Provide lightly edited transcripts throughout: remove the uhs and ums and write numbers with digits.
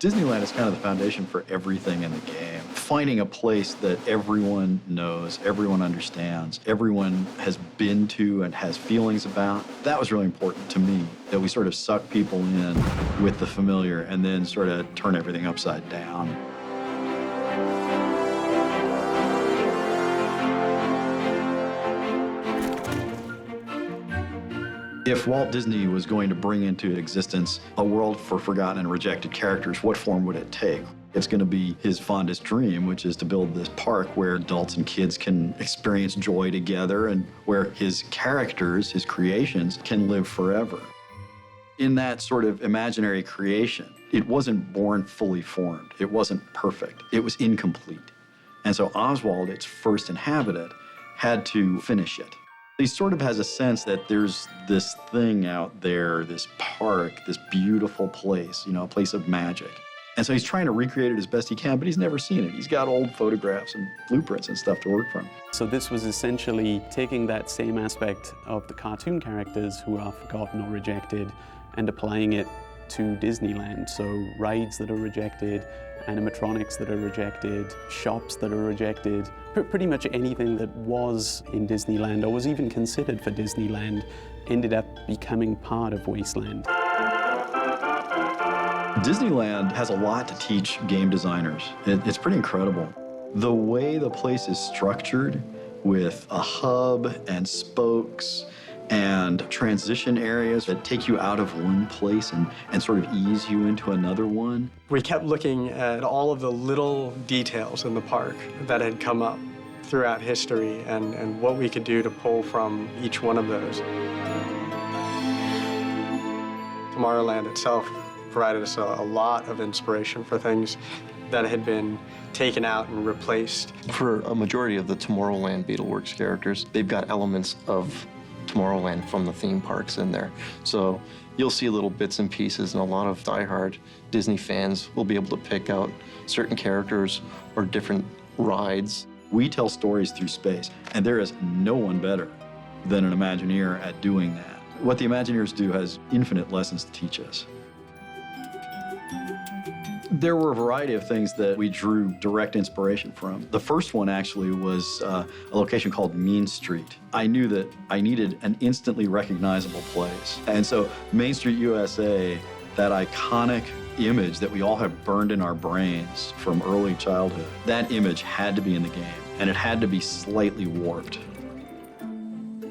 Disneyland is kind of the foundation for everything in the game. Finding a place that everyone knows, everyone understands, everyone has been to and has feelings about, that was really important to me, that we sort of suck people in with the familiar and then sort of turn everything upside down. If Walt Disney was going to bring into existence a world for forgotten and rejected characters, what form would it take? It's going to be his fondest dream, which is to build this park where adults and kids can experience joy together and where his characters, his creations, can live forever. In that sort of imaginary creation, it wasn't born fully formed. It wasn't perfect. It was incomplete. And so Oswald, its first inhabitant, had to finish it. He sort of has a sense that there's this thing out there, this park, this beautiful place, you know, a place of magic. And so he's trying to recreate it as best he can, but he's never seen it. He's got old photographs and blueprints and stuff to work from. So this was essentially taking that same aspect of the cartoon characters who are forgotten or rejected and applying it to Disneyland. So rides that are rejected, animatronics that are rejected, shops that are rejected, pretty much anything that was in Disneyland or was even considered for Disneyland ended up becoming part of Wasteland. Disneyland has a lot to teach game designers. It's pretty incredible. The way the place is structured with a hub and spokes and transition areas that take you out of one place and sort of ease you into another one. We kept looking at all of the little details in the park that had come up throughout history and what we could do to pull from each one of those. Tomorrowland itself provided us a lot of inspiration for things that had been taken out and replaced. For a majority of the Tomorrowland Beetleworks characters, they've got elements of Tomorrowland from the theme parks in there. So you'll see little bits and pieces, and a lot of diehard Disney fans will be able to pick out certain characters or different rides. We tell stories through space, and there is no one better than an Imagineer at doing that. What the Imagineers do has infinite lessons to teach us. There were a variety of things that we drew direct inspiration from. The first one actually was a location called Mean Street. I knew that I needed an instantly recognizable place. And so Main Street, USA, that iconic image that we all have burned in our brains from early childhood, that image had to be in the game, and it had to be slightly warped.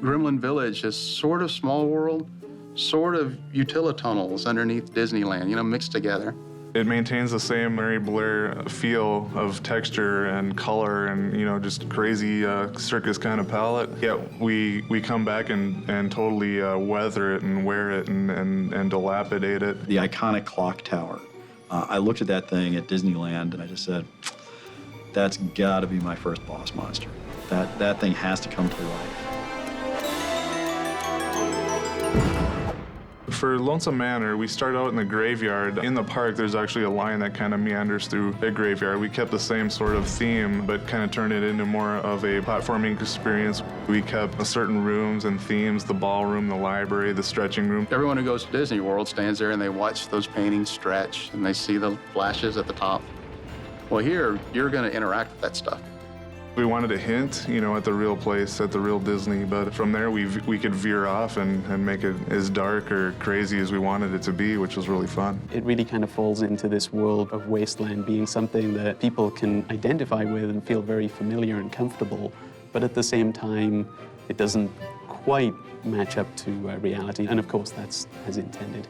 Gremlin Village is sort of Small World, sort of utilitunnels underneath Disneyland, you know, mixed together. It maintains the same Mary Blair feel of texture and color and, you know, just crazy circus kind of palette. Yet we come back and totally weather it and wear it and dilapidate it. The iconic clock tower. I looked at that thing at Disneyland and I just said, that's gotta be my first boss monster. That thing has to come to life. For Lonesome Manor, we start out in the graveyard. In the park, there's actually a line that kind of meanders through a graveyard. We kept the same sort of theme, but kind of turned it into more of a platforming experience. We kept certain rooms and themes, the ballroom, the library, the stretching room. Everyone who goes to Disney World stands there and they watch those paintings stretch and they see the flashes at the top. Well, here, you're going to interact with that stuff. We wanted to hint, you know, at the real place, at the real Disney, but from there we could veer off and make it as dark or crazy as we wanted it to be, which was really fun. It really kind of falls into this world of Wasteland being something that people can identify with and feel very familiar and comfortable, but at the same time, it doesn't quite match up to reality, and of course that's as intended.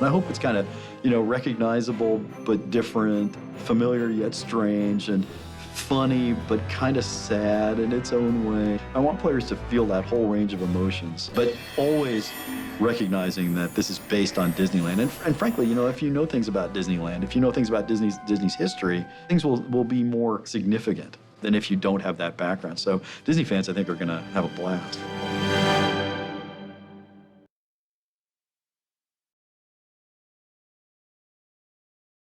I hope it's kind of, you know, recognizable but different, familiar yet strange, and funny but kind of sad in its own way. I want players to feel that whole range of emotions, but always recognizing that this is based on Disneyland. And frankly, you know, if you know things about Disneyland, if you know things about Disney's history, things will be more significant than if you don't have that background. So Disney fans, I think, are going to have a blast.